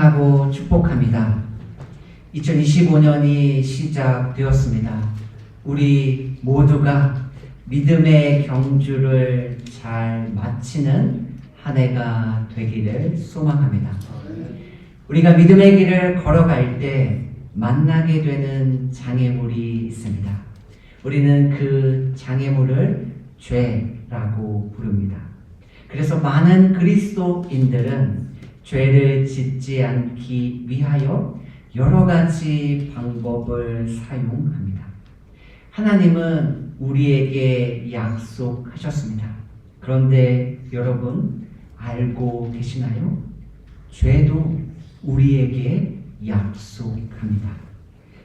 찬양하고 축복합니다. 2025년이 시작되었습니다. 우리 모두가 믿음의 경주를 잘 마치는 한 해가 되기를 소망합니다. 우리가 믿음의 길을 걸어갈 때 만나게 되는 장애물이 있습니다. 우리는 그 장애물을 죄라고 부릅니다. 그래서 많은 그리스도인들은 죄를 짓지 않기 위하여 여러 가지 방법을 사용합니다. 하나님은 우리에게 약속하셨습니다. 그런데 여러분 알고 계시나요? 죄도 우리에게 약속합니다.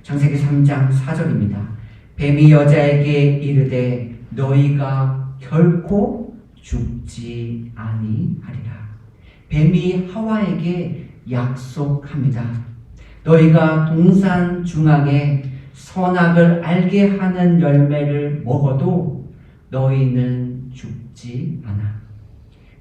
창세기 3장 4절입니다. 뱀이 여자에게 이르되 너희가 결코 죽지 아니하리라. 뱀이 하와에게 약속합니다. 너희가 동산 중앙에 선악을 알게 하는 열매를 먹어도 너희는 죽지 않아.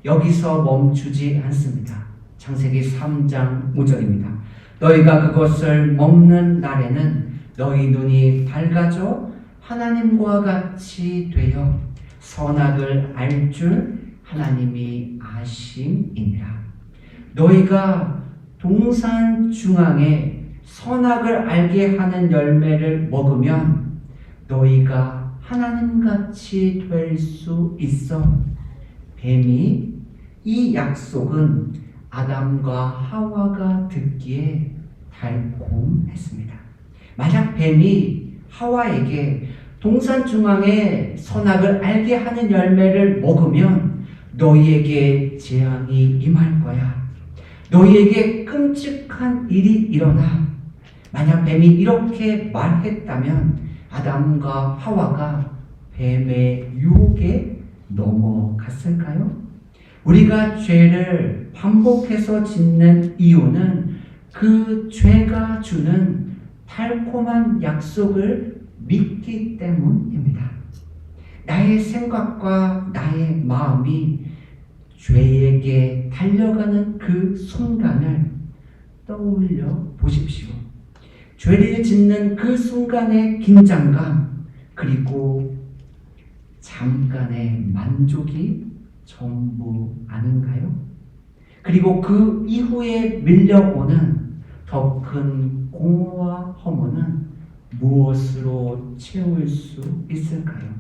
여기서 멈추지 않습니다. 창세기 3장 5절입니다. 너희가 그것을 먹는 날에는 너희 눈이 밝아져 하나님과 같이 되어 선악을 알 줄 하나님이 아심이니라. 너희가 동산 중앙에 선악을 알게 하는 열매를 먹으면 너희가 하나님같이 될 수 있어. 뱀이 이 약속은 아담과 하와가 듣기에 달콤했습니다. 만약 뱀이 하와에게 동산 중앙에 선악을 알게 하는 열매를 먹으면 너희에게 재앙이 임할 거야. 너희에게 끔찍한 일이 일어나. 만약 뱀이 이렇게 말했다면 아담과 하와가 뱀의 유혹에 넘어갔을까요? 우리가 죄를 반복해서 짓는 이유는 그 죄가 주는 달콤한 약속을 믿기 때문입니다. 나의 생각과 나의 마음이 죄에게 달려가는 그 순간을 떠올려 보십시오. 죄를 짓는 그 순간의 긴장감, 그리고 잠깐의 만족이 전부 아닌가요? 그리고 그 이후에 밀려오는 더 큰 공허와 허무는 무엇으로 채울 수 있을까요?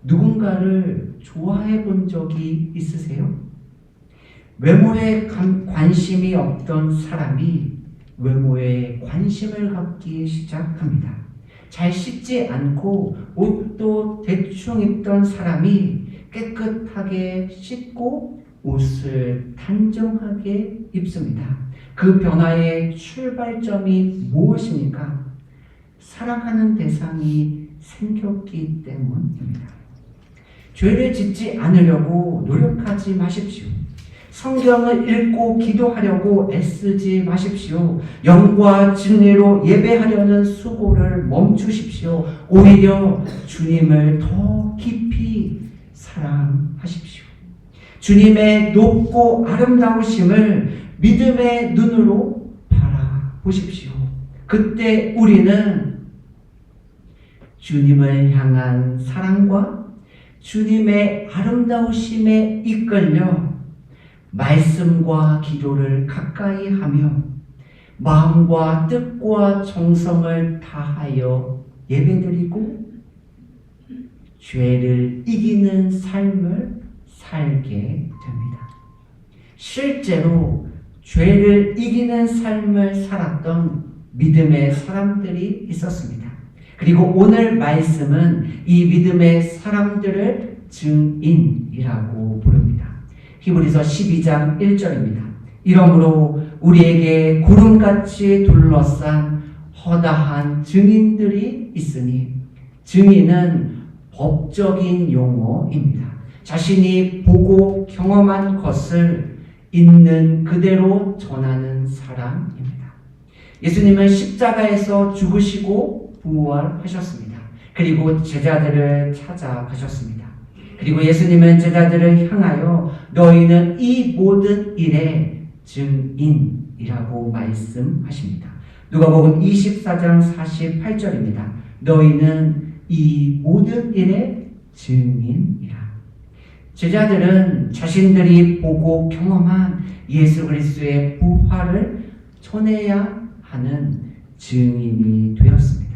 누군가를 좋아해 본 적이 있으세요? 외모에 관심이 없던 사람이 외모에 관심을 갖기 시작합니다. 잘 씻지 않고 옷도 대충 입던 사람이 깨끗하게 씻고 옷을 단정하게 입습니다. 그 변화의 출발점이 무엇입니까? 사랑하는 대상이 생겼기 때문입니다. 죄를 짓지 않으려고 노력하지 마십시오. 성경을 읽고 기도하려고 애쓰지 마십시오. 영과 진리로 예배하려는 수고를 멈추십시오. 오히려 주님을 더 깊이 사랑하십시오. 주님의 높고 아름다우심을 믿음의 눈으로 바라보십시오. 그때 우리는 주님을 향한 사랑과 주님의 아름다우심에 이끌려 말씀과 기도를 가까이 하며 마음과 뜻과 정성을 다하여 예배드리고 죄를 이기는 삶을 살게 됩니다. 실제로 죄를 이기는 삶을 살았던 믿음의 사람들이 있었습니다. 그리고 오늘 말씀은 이 믿음의 사람들을 증인이라고 부릅니다. 히브리서 12장 1절입니다. 이러므로 우리에게 구름같이 둘러싼 허다한 증인들이 있으니, 증인은 법적인 용어입니다. 자신이 보고 경험한 것을 있는 그대로 전하는 사람입니다. 예수님은 십자가에서 죽으시고 부활하셨습니다. 그리고 제자들을 찾아가셨습니다. 그리고 예수님은 제자들을 향하여 너희는 이 모든 일의 증인, 증인이라고 말씀하십니다. 누가복음 24장 48절입니다. 너희는 이 모든 일의 증인이라. 제자들은 자신들이 보고 경험한 예수 그리스도의 부활을 전해야 하는 증인이 되었습니다.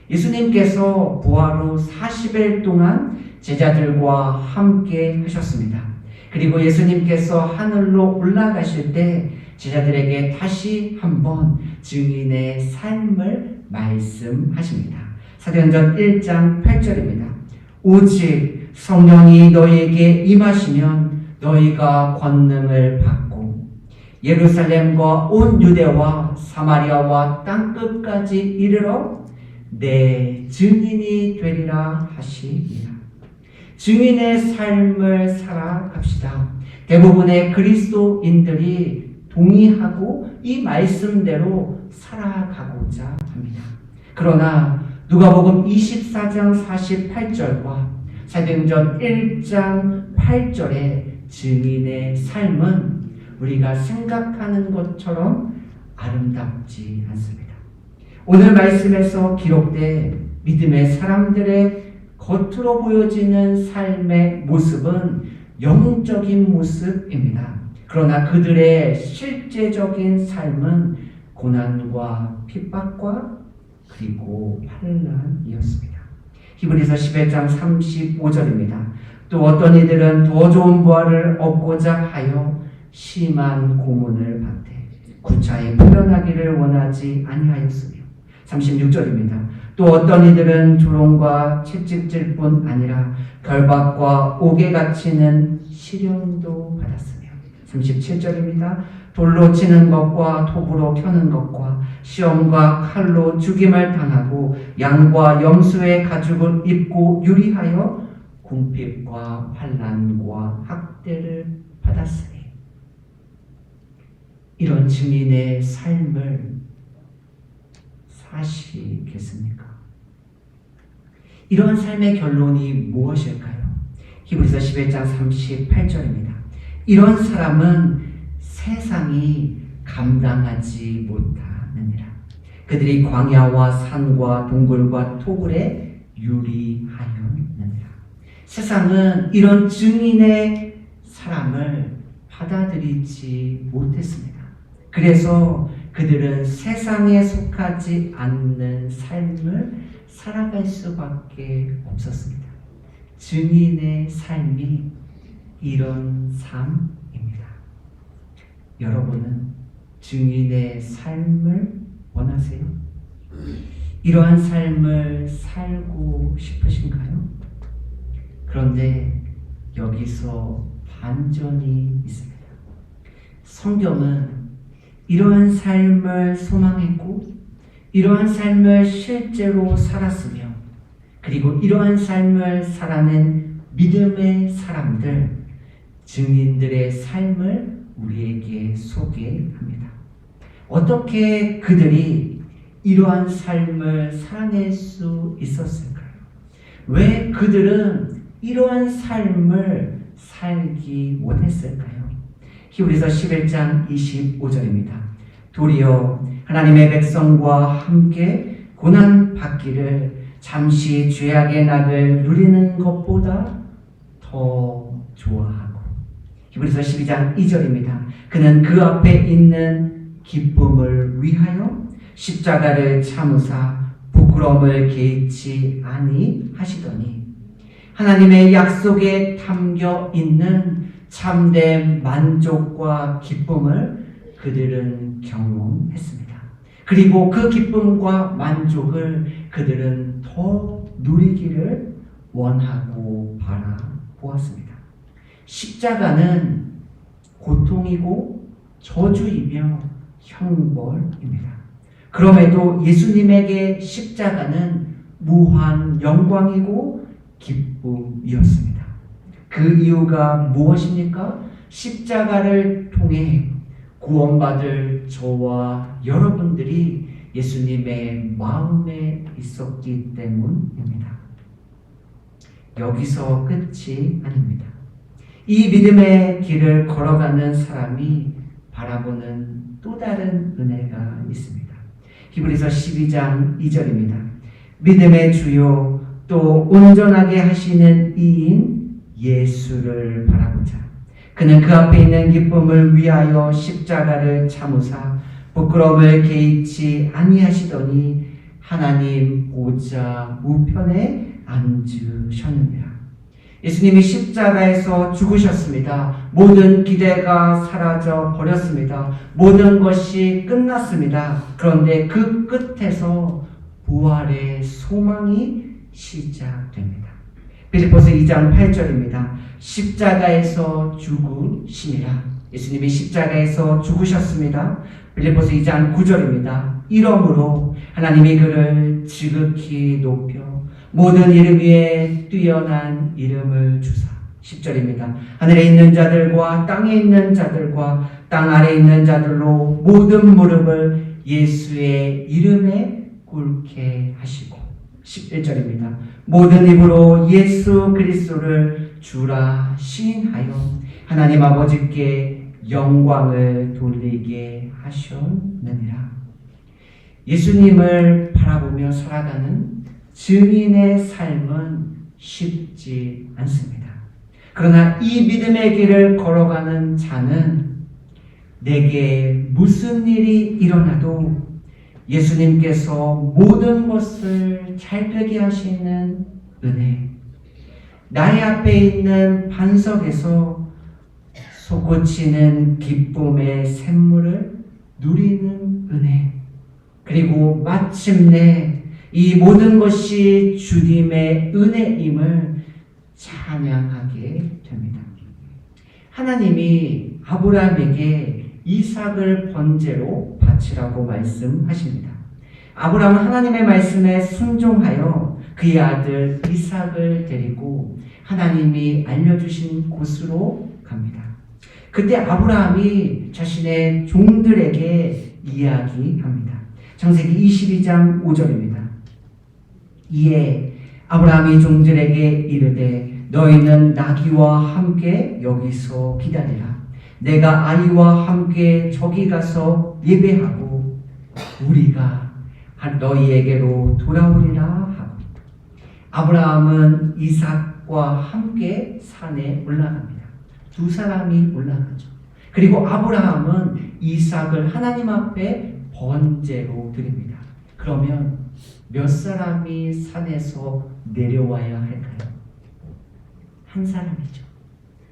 예수님께서 부활 후 40일 동안 제자들과 함께 하셨습니다. 그리고 예수님께서 하늘로 올라가실 때 제자들에게 다시 한번 증인의 삶을 말씀하십니다. 사도행전 1장 8절입니다. 오직 성령이 너희에게 임하시면 너희가 권능을 받고 예루살렘과 온 유대와 사마리아와 땅끝까지 이르러 내 증인이 되리라 하시니라. 증인의 삶을 살아갑시다. 대부분의 그리스도인들이 동의하고 이 말씀대로 살아가고자 합니다. 그러나 누가복음 24장 48절과 사도행전 1장 8절의 증인의 삶은 우리가 생각하는 것처럼 아름답지 않습니다. 오늘 말씀에서 기록된 믿음의 사람들의 겉으로 보여지는 삶의 모습은 영적인 모습입니다. 그러나 그들의 실제적인 삶은 고난과 핍박과 그리고 환난이었습니다. 히브리서 11장 35절입니다. 또 어떤 이들은 더 좋은 부활을 얻고자 하여 심한 고문을 받되 구차히 풀려나기를 원하지 아니하였으며 36절입니다. 또 어떤 이들은 조롱과 채찍질 뿐 아니라 결박과 옥에 갇히는 시련도 받았으며 37절입니다. 돌로 치는 것과 톱으로 켜는 것과 시험과 칼로 죽임을 당하고 양과 염소의 가죽을 입고 유리하여 궁핍과 환난과 학대를 받았으니 이런 증인의 삶을 사시겠습니까? 이런 삶의 결론이 무엇일까요? 히브리서 11장 38절입니다. 이런 사람은 세상이 감당하지 못하느니라. 그들이 광야와 산과 동굴과 토굴에 유리하였느니라. 세상은 이런 증인의 사람을 받아들이지 못했습니다. 그래서 그들은 세상에 속하지 않는 삶을 살아갈 수밖에 없었습니다. 증인의 삶이 이런 삶입니다. 여러분은 증인의 삶을 원하세요? 이러한 삶을 살고 싶으신가요? 그런데 여기서 반전이 있습니다. 성경은 이러한 삶을 소망했고 이러한 삶을 실제로 살았으며 그리고 이러한 삶을 살아낸 믿음의 사람들, 증인들의 삶을 우리에게 소개합니다. 어떻게 그들이 이러한 삶을 살아낼 수 있었을까요? 왜 그들은 이러한 삶을 살기 못했을까요? 히브리서 11장 25절입니다. 도리어 하나님의 백성과 함께 고난 받기를 잠시 죄악의 낙을 누리는 것보다 더 좋아하고 히브리서 12장 2절입니다. 그는 그 앞에 있는 기쁨을 위하여 십자가를 참으사 부끄러움을 개의치 아니하시더니 하나님의 약속에 담겨 있는 참된 만족과 기쁨을 그들은 경험했습니다. 그리고 그 기쁨과 만족을 그들은 더 누리기를 원하고 바라보았습니다. 십자가는 고통이고 저주이며 형벌입니다. 그럼에도 예수님에게 십자가는 무한 영광이고 기쁨이었습니다. 그 이유가 무엇입니까? 십자가를 통해 구원받을 저와 여러분들이 예수님의 마음에 있었기 때문입니다. 여기서 끝이 아닙니다. 이 믿음의 길을 걸어가는 사람이 바라보는 또 다른 은혜가 있습니다. 히브리서 12장 2절입니다. 믿음의 주요 또 온전하게 하시는 이인 예수를 바라보자. 그는 그 앞에 있는 기쁨을 위하여 십자가를 참으사 부끄러움을 개의치 아니하시더니 하나님 보좌 우편에 앉으셨느니라. 예수님이 십자가에서 죽으셨습니다. 모든 기대가 사라져 버렸습니다. 모든 것이 끝났습니다. 그런데 그 끝에서 부활의 소망이 시작됩니다. 빌립보서 2장 8절입니다. 십자가에서 죽으시니라. 예수님이 십자가에서 죽으셨습니다. 빌립보서 2장 9절입니다. 이러므로 하나님이 그를 지극히 높여 모든 이름 위에 뛰어난 이름을 주사. 10절입니다. 하늘에 있는 자들과 땅에 있는 자들과 땅 아래에 있는 자들로 모든 무릎을 예수의 이름에 꿇게 하시고. 11절입니다. 모든 입으로 예수 그리스도를 주라 시인하여 하나님 아버지께 영광을 돌리게 하셨느니라. 예수님을 바라보며 살아가는 증인의 삶은 쉽지 않습니다. 그러나 이 믿음의 길을 걸어가는 자는 내게 무슨 일이 일어나도 예수님께서 모든 것을 잘 되게 하시는 은혜, 나의 앞에 있는 반석에서 솟구치는 기쁨의 샘물을 누리는 은혜, 그리고 마침내 이 모든 것이 주님의 은혜임을 찬양하게 됩니다. 하나님이 아브라함에게 이삭을 번제로 바치라고 말씀하십니다. 아브라함은 하나님의 말씀에 순종하여 그의 아들 이삭을 데리고 하나님이 알려주신 곳으로 갑니다. 그때 아브라함이 자신의 종들에게 이야기합니다. 창세기 22장 5절입니다. 이에 아브라함이 종들에게 이르되 너희는 나귀와 함께 여기서 기다리라. 내가 아이와 함께 저기 가서 예배하고 우리가 너희에게로 돌아오리라 하고. 아브라함은 이삭과 함께 산에 올라갑니다. 두 사람이 올라가죠. 그리고 아브라함은 이삭을 하나님 앞에 번제로 드립니다. 그러면 몇 사람이 산에서 내려와야 할까요? 한 사람이죠.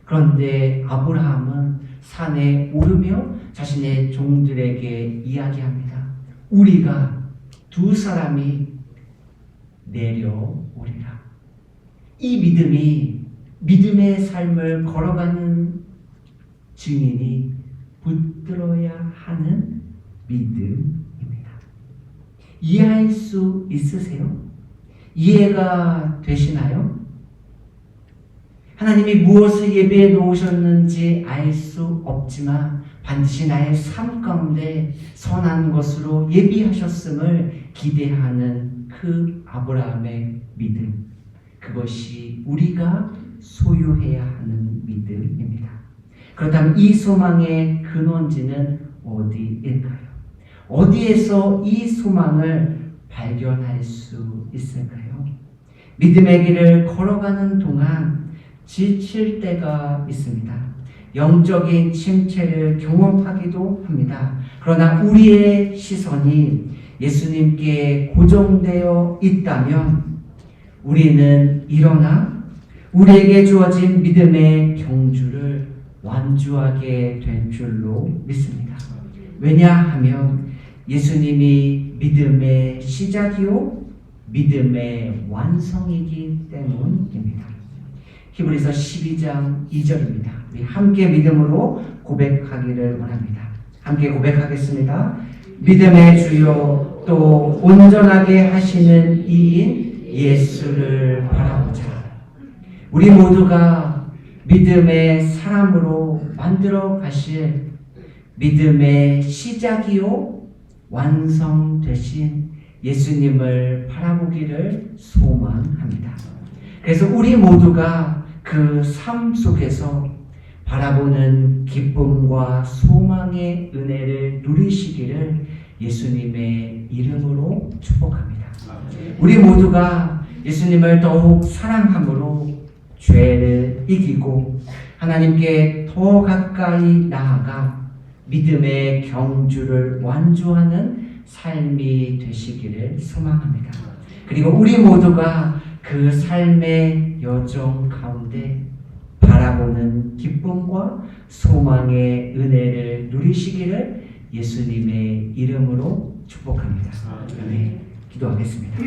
그런데 아브라함은 산에 오르며 자신의 종들에게 이야기합니다. 우리가 두 사람이 내려오리라. 이 믿음이 믿음의 삶을 걸어가는 증인이 붙들어야 하는 믿음입니다. 이해할 수 있으세요? 이해가 되시나요? 하나님이 무엇을 예배해 놓으셨는지 알 수 없지만 반드시 나의 삶 가운데 선한 것으로 예비하셨음을 기대하는 그 아브라함의 믿음, 그것이 우리가 소유해야 하는 믿음입니다. 그렇다면 이 소망의 근원지는 어디일까요? 어디에서 이 소망을 발견할 수 있을까요? 믿음의 길을 걸어가는 동안 지칠 때가 있습니다. 영적인 침체를 경험하기도 합니다. 그러나 우리의 시선이 예수님께 고정되어 있다면 우리는 일어나 우리에게 주어진 믿음의 경주를 완주하게 될 줄로 믿습니다. 왜냐하면 예수님이 믿음의 시작이요 믿음의 완성이기 때문입니다. 히브리서 12장 2절입니다. 우리 함께 믿음으로 고백하기를 원합니다. 함께 고백하겠습니다. 믿음의 주요 또 온전하게 하시는 이인 예수를 바라보자. 우리 모두가 믿음의 사람으로 만들어 가실 믿음의 시작이요 완성되신 예수님을 바라보기를 소망합니다. 그래서 우리 모두가 그 삶 속에서 바라보는 기쁨과 소망의 은혜를 누리시기를 예수님의 이름으로 축복합니다. 우리 모두가 예수님을 더욱 사랑함으로 죄를 이기고 하나님께 더 가까이 나아가 믿음의 경주를 완주하는 삶이 되시기를 소망합니다. 그리고 우리 모두가 그 삶의 여정 가운데 바라보는 기쁨과 소망의 은혜를 누리시기를 예수님의 이름으로 축복합니다. 네, 기도하겠습니다.